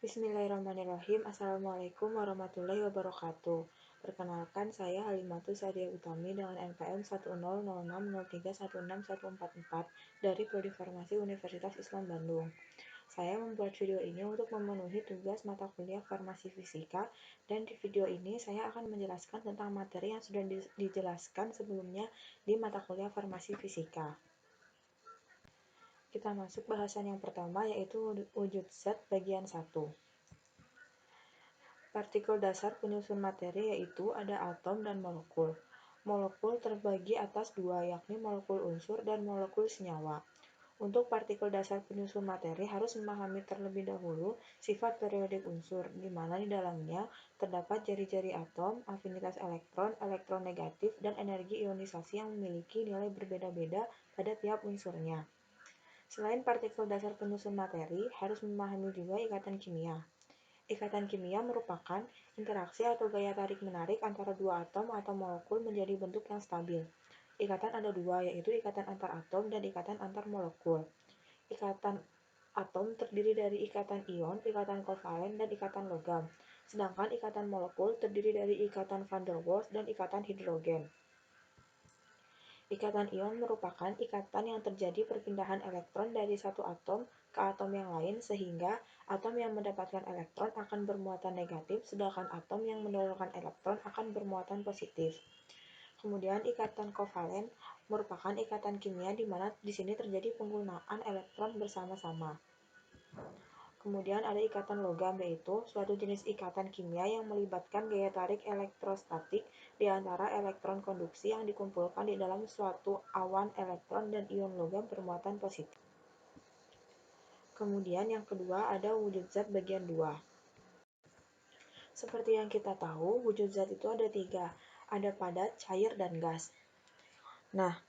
Bismillahirrahmanirrahim. Assalamualaikum warahmatullahi wabarakatuh. Perkenalkan, saya Halimatus Sadia Utami dengan NPM 10060316144 dari Prodi Farmasi Universitas Islam Bandung. Saya membuat video ini untuk memenuhi tugas mata kuliah Farmasi Fisika, dan di video ini saya akan menjelaskan tentang materi yang sudah dijelaskan sebelumnya di mata kuliah Farmasi Fisika. Kita masuk bahasan yang pertama, yaitu wujud zat bagian 1. Partikel dasar penyusun materi yaitu ada atom dan molekul. Molekul terbagi atas dua, yakni molekul unsur dan molekul senyawa. Untuk partikel dasar penyusun materi harus memahami terlebih dahulu sifat periodik unsur, di mana di dalamnya terdapat jari-jari atom, afinitas elektron, elektron negatif, dan energi ionisasi yang memiliki nilai berbeda-beda pada tiap unsurnya. Selain partikel dasar penyusun materi, harus memahami juga ikatan kimia. Ikatan kimia merupakan interaksi atau gaya tarik-menarik antara dua atom atau molekul menjadi bentuk yang stabil. Ikatan ada dua, yaitu ikatan antar atom dan ikatan antar molekul. Ikatan atom terdiri dari ikatan ion, ikatan kovalen, dan ikatan logam. Sedangkan ikatan molekul terdiri dari ikatan van der Waals dan ikatan hidrogen. Ikatan ion merupakan ikatan yang terjadi perpindahan elektron dari satu atom ke atom yang lain, sehingga atom yang mendapatkan elektron akan bermuatan negatif, sedangkan atom yang mendapatkan elektron akan bermuatan positif. Kemudian ikatan kovalen merupakan ikatan kimia di mana di sini terjadi penggunaan elektron bersama-sama. Kemudian ada ikatan logam, yaitu suatu jenis ikatan kimia yang melibatkan gaya tarik elektrostatik di antara elektron konduksi yang dikumpulkan di dalam suatu awan elektron dan ion logam bermuatan positif. Kemudian yang kedua ada wujud zat bagian 2. Seperti yang kita tahu, wujud zat itu ada 3, ada padat, cair, dan gas. Nah,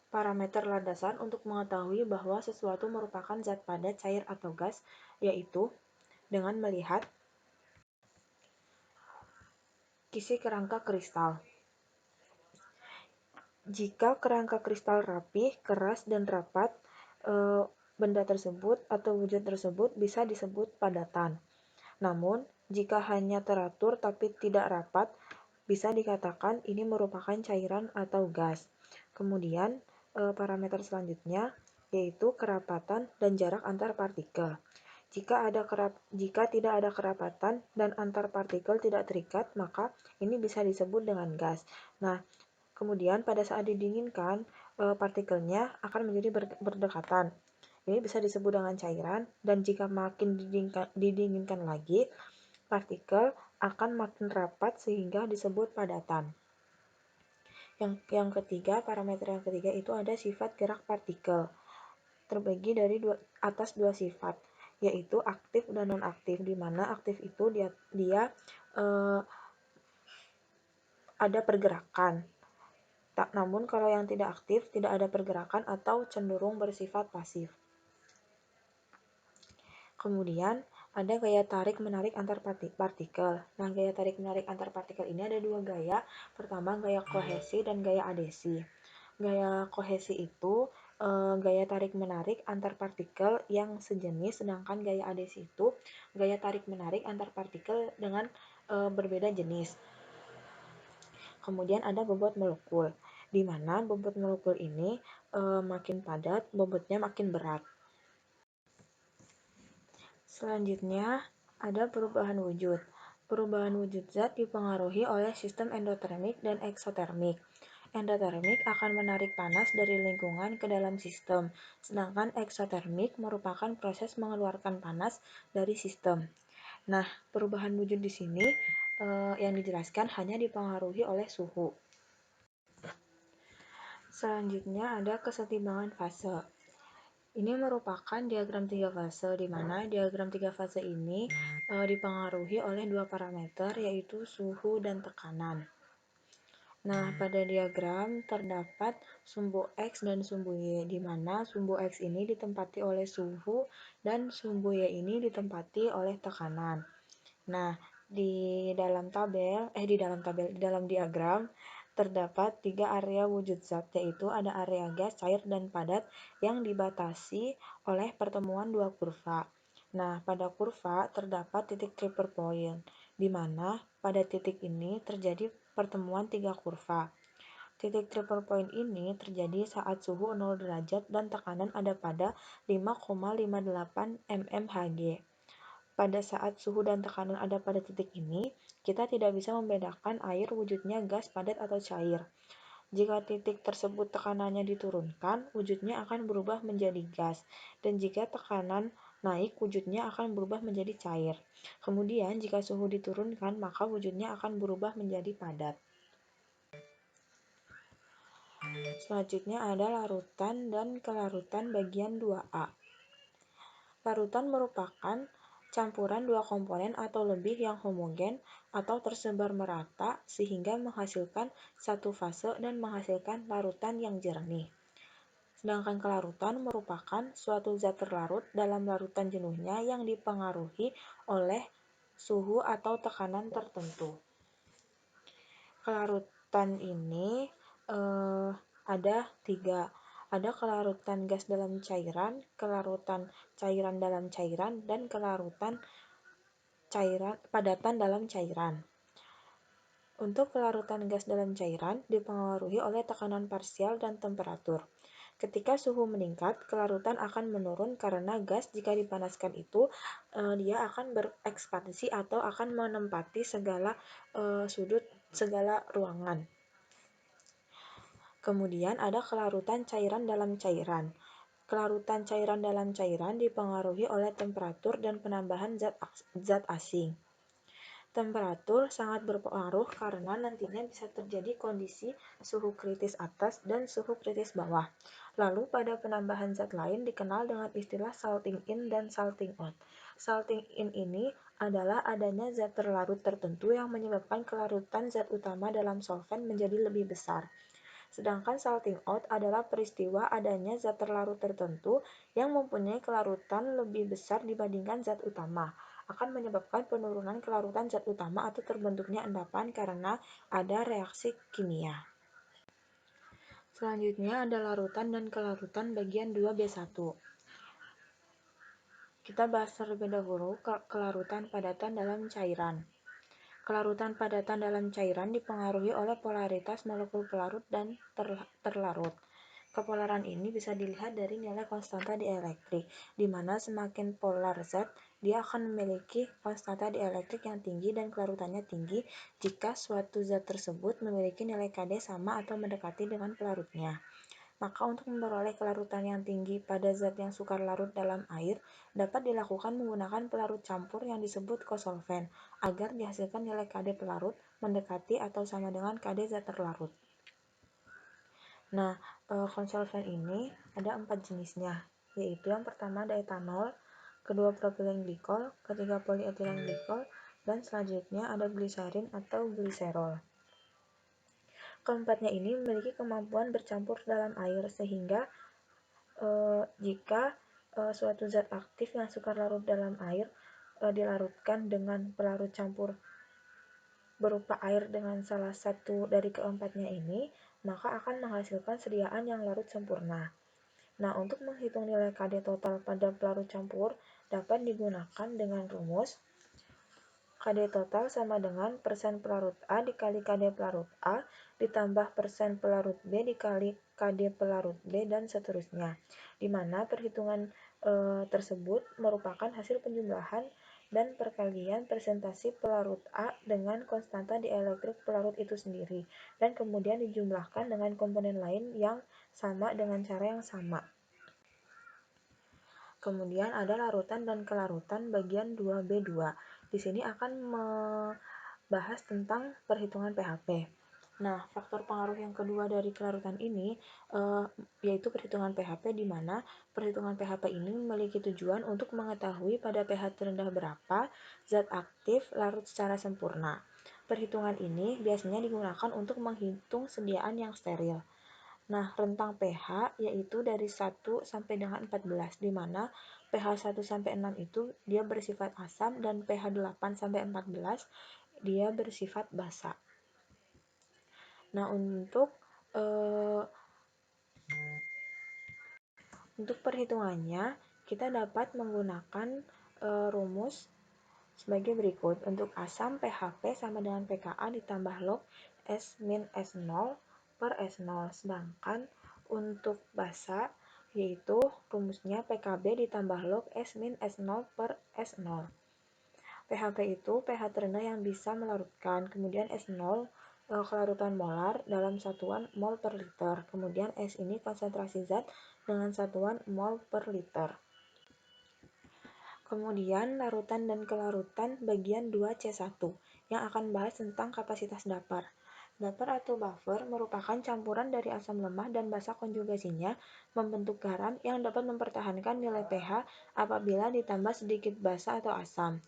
parameter landasan untuk mengetahui bahwa sesuatu merupakan zat padat, cair, atau gas, yaitu dengan melihat isi kerangka kristal. Jika kerangka kristal rapih, keras, dan rapat, benda tersebut atau wujud tersebut bisa disebut padatan. Namun, jika hanya teratur tapi tidak rapat, bisa dikatakan ini merupakan cairan atau gas. Kemudian, parameter selanjutnya yaitu kerapatan dan jarak antar partikel. Jika tidak ada kerapatan dan antar partikel tidak terikat, maka ini bisa disebut dengan gas. Nah, kemudian pada saat didinginkan, partikelnya akan menjadi berdekatan. Ini bisa disebut dengan cairan, dan jika makin didinginkan lagi, partikel akan makin rapat sehingga disebut padatan. Yang ketiga, parameter yang ketiga itu ada sifat gerak partikel. Terbagi dari atas dua sifat, yaitu aktif dan non-aktif, di mana aktif itu dia ada pergerakan. Namun kalau yang tidak aktif, tidak ada pergerakan atau cenderung bersifat pasif. Kemudian ada gaya tarik-menarik antar partikel. Nah, gaya tarik-menarik antar partikel ini ada dua gaya. Pertama, gaya kohesi dan gaya adhesi. Gaya kohesi itu gaya tarik-menarik antar partikel yang sejenis, sedangkan gaya adhesi itu gaya tarik-menarik antar partikel dengan berbeda jenis. Kemudian ada bobot molekul, di mana bobot molekul ini makin padat, bobotnya makin berat. Selanjutnya, ada perubahan wujud. Perubahan wujud zat dipengaruhi oleh sistem endotermik dan eksotermik. Endotermik akan menarik panas dari lingkungan ke dalam sistem, sedangkan eksotermik merupakan proses mengeluarkan panas dari sistem. Nah, perubahan wujud di sini yang dijelaskan hanya dipengaruhi oleh suhu. Selanjutnya ada kesetimbangan fase. Ini merupakan diagram 3 fase, di mana diagram 3 fase ini dipengaruhi oleh dua parameter, yaitu suhu dan tekanan. Nah, pada diagram terdapat sumbu X dan sumbu Y, di mana sumbu X ini ditempati oleh suhu dan sumbu Y ini ditempati oleh tekanan. Nah, di dalam diagram terdapat 3 area wujud zat, yaitu ada area gas, cair, dan padat yang dibatasi oleh pertemuan dua kurva. Nah, pada kurva terdapat titik triple point, di mana pada titik ini terjadi pertemuan tiga kurva. Titik triple point ini terjadi saat suhu 0 derajat dan tekanan ada pada 5,58 mmHg. Pada saat suhu dan tekanan ada pada titik ini, kita tidak bisa membedakan air wujudnya gas, padat, atau cair. Jika titik tersebut tekanannya diturunkan, wujudnya akan berubah menjadi gas, dan jika tekanan naik, wujudnya akan berubah menjadi cair. Kemudian, jika suhu diturunkan, maka wujudnya akan berubah menjadi padat. Selanjutnya ada larutan dan kelarutan bagian 2A. Larutan merupakan campuran dua komponen atau lebih yang homogen atau tersebar merata sehingga menghasilkan satu fase dan menghasilkan larutan yang jernih. Sedangkan kelarutan merupakan suatu zat terlarut dalam larutan jenuhnya yang dipengaruhi oleh suhu atau tekanan tertentu. Kelarutan ini ada tiga. Ada kelarutan gas dalam cairan, kelarutan cairan dalam cairan, dan kelarutan padatan dalam cairan. Untuk kelarutan gas dalam cairan dipengaruhi oleh tekanan parsial dan temperatur. Ketika suhu meningkat, kelarutan akan menurun karena gas jika dipanaskan itu dia akan berekspansi atau akan menempati segala sudut segala ruangan. Kemudian ada kelarutan cairan dalam cairan. Kelarutan cairan dalam cairan dipengaruhi oleh temperatur dan penambahan zat asing. Temperatur sangat berpengaruh karena nantinya bisa terjadi kondisi suhu kritis atas dan suhu kritis bawah. Lalu pada penambahan zat lain dikenal dengan istilah salting in dan salting out. Salting in ini adalah adanya zat terlarut tertentu yang menyebabkan kelarutan zat utama dalam solvent menjadi lebih besar. Sedangkan salting out adalah peristiwa adanya zat terlarut tertentu yang mempunyai kelarutan lebih besar dibandingkan zat utama, akan menyebabkan penurunan kelarutan zat utama atau terbentuknya endapan karena ada reaksi kimia. Selanjutnya ada larutan dan kelarutan bagian 2B1. Kita bahas terlebih dahulu kelarutan padatan dalam cairan. Kelarutan padatan dalam cairan dipengaruhi oleh polaritas molekul pelarut dan terlarut. Kepolaran ini bisa dilihat dari nilai konstanta dielektrik, di mana semakin polar zat, dia akan memiliki konstanta dielektrik yang tinggi dan kelarutannya tinggi jika suatu zat tersebut memiliki nilai Kd sama atau mendekati dengan pelarutnya. Maka untuk memperoleh kelarutan yang tinggi pada zat yang sukar larut dalam air, dapat dilakukan menggunakan pelarut campur yang disebut kosolven, agar dihasilkan nilai Kd pelarut mendekati atau sama dengan Kd zat terlarut. Nah, konsolven ini ada 4 jenisnya, yaitu yang pertama ada etanol, kedua propilen glikol, ketiga polyethylene glikol, dan selanjutnya ada gliserin atau gliserol. Keempatnya ini memiliki kemampuan bercampur dalam air sehingga jika suatu zat aktif yang sukar larut dalam air dilarutkan dengan pelarut campur berupa air dengan salah satu dari keempatnya ini, maka akan menghasilkan sediaan yang larut sempurna. Nah, untuk menghitung nilai Kd total pada pelarut campur dapat digunakan dengan rumus Kd total sama dengan persen pelarut A dikali Kd pelarut A ditambah persen pelarut B dikali Kd pelarut B dan seterusnya, di mana perhitungan tersebut merupakan hasil penjumlahan dan perkalian presentasi pelarut A dengan konstanta dielektrik pelarut itu sendiri, dan kemudian dijumlahkan dengan komponen lain yang sama dengan cara yang sama. Kemudian ada larutan dan kelarutan bagian 2B2. Di sini akan membahas tentang perhitungan pHp. Nah, faktor pengaruh yang kedua dari kelarutan ini yaitu perhitungan pHp, di mana perhitungan pHp ini memiliki tujuan untuk mengetahui pada pH terendah berapa zat aktif larut secara sempurna. Perhitungan ini biasanya digunakan untuk menghitung sediaan yang steril. Nah, rentang pH yaitu dari 1 sampai dengan 14, di mana pH 1 sampai 6 itu dia bersifat asam dan pH 8 sampai 14 dia bersifat basa. Nah, untuk perhitungannya kita dapat menggunakan Rumus sebagai berikut. Untuk asam PHP sama dengan pKa ditambah log S min S0 per S0. Sedangkan untuk basa yaitu rumusnya PKB ditambah log S min S0 per S0. PHP itu pH terendah yang bisa melarutkan. Kemudian S0 kelarutan molar dalam satuan mol per liter. Kemudian S ini konsentrasi zat dengan satuan mol per liter. Kemudian larutan dan kelarutan bagian 2C1 yang akan bahas tentang kapasitas dapar. Dapar atau buffer merupakan campuran dari asam lemah dan basa konjugasinya membentuk garam yang dapat mempertahankan nilai pH apabila ditambah sedikit basa atau asam.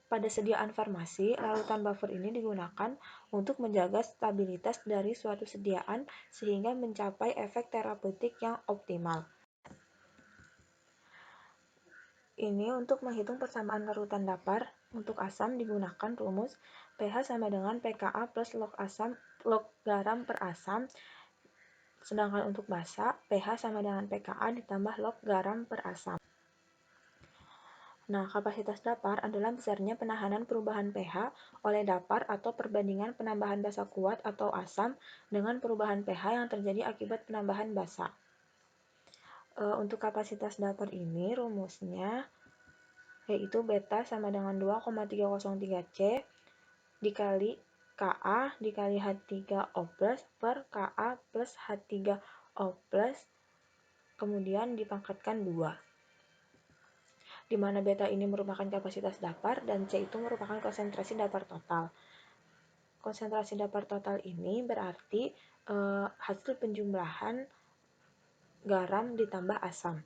Pada sediaan farmasi, larutan buffer ini digunakan untuk menjaga stabilitas dari suatu sediaan sehingga mencapai efek terapeutik yang optimal. Ini untuk menghitung persamaan larutan dapar. Untuk asam digunakan rumus pH sama dengan pKa plus log garam per asam. Sedangkan untuk basa, pH sama dengan pKa ditambah log garam per asam. Nah, kapasitas dapar adalah besarnya penahanan perubahan pH oleh dapar atau perbandingan penambahan basa kuat atau asam dengan perubahan pH yang terjadi akibat penambahan basa. Untuk kapasitas dapar ini rumusnya yaitu beta sama dengan 2,303 C dikali Ka dikali H3O plus per Ka plus H3O plus kemudian dipangkatkan 2, di mana beta ini merupakan kapasitas dapar dan C itu merupakan konsentrasi dapar total. Konsentrasi dapar total ini berarti hasil penjumlahan garam ditambah asam.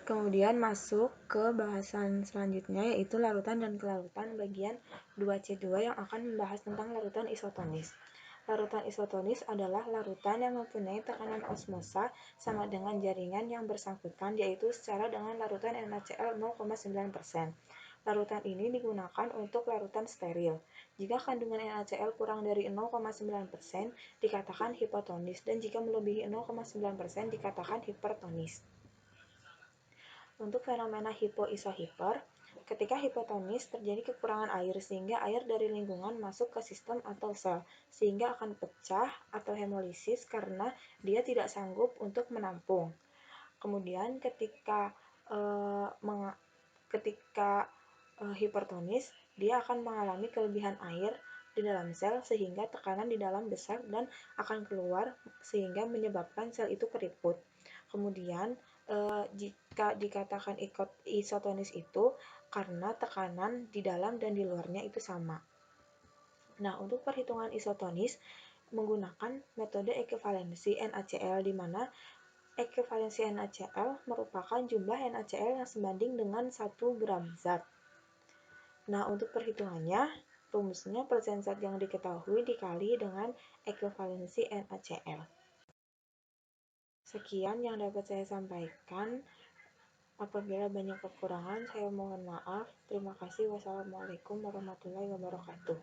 Kemudian masuk ke bahasan selanjutnya yaitu larutan dan kelarutan bagian 2C2 yang akan membahas tentang larutan isotonis. Larutan isotonis adalah larutan yang mempunyai tekanan osmosa sama dengan jaringan yang bersangkutan yaitu secara dengan larutan NaCl 0,9%. Larutan ini digunakan untuk larutan steril. Jika kandungan NaCl kurang dari 0,9% dikatakan hipotonis dan jika melebihi 0,9% dikatakan hipertonis. Untuk fenomena hipoisohiper, ketika hipotonis terjadi kekurangan air sehingga air dari lingkungan masuk ke sistem atau sel sehingga akan pecah atau hemolisis karena dia tidak sanggup untuk menampung. Kemudian ketika hipertonis dia akan mengalami kelebihan air di dalam sel sehingga tekanan di dalam besar dan akan keluar sehingga menyebabkan sel itu keriput. Kemudian jika dikatakan isotonis itu karena tekanan di dalam dan di luarnya itu sama. Nah, untuk perhitungan isotonis menggunakan metode ekuivalensi NaCl di mana ekuivalensi NaCl merupakan jumlah NaCl yang sebanding dengan 1 gram zat. Nah, untuk perhitungannya, rumusnya persen zat yang diketahui dikali dengan ekuivalensi NaCl. Sekian yang dapat saya sampaikan. Apabila banyak kekurangan, saya mohon maaf. Terima kasih. Wassalamualaikum warahmatullahi wabarakatuh.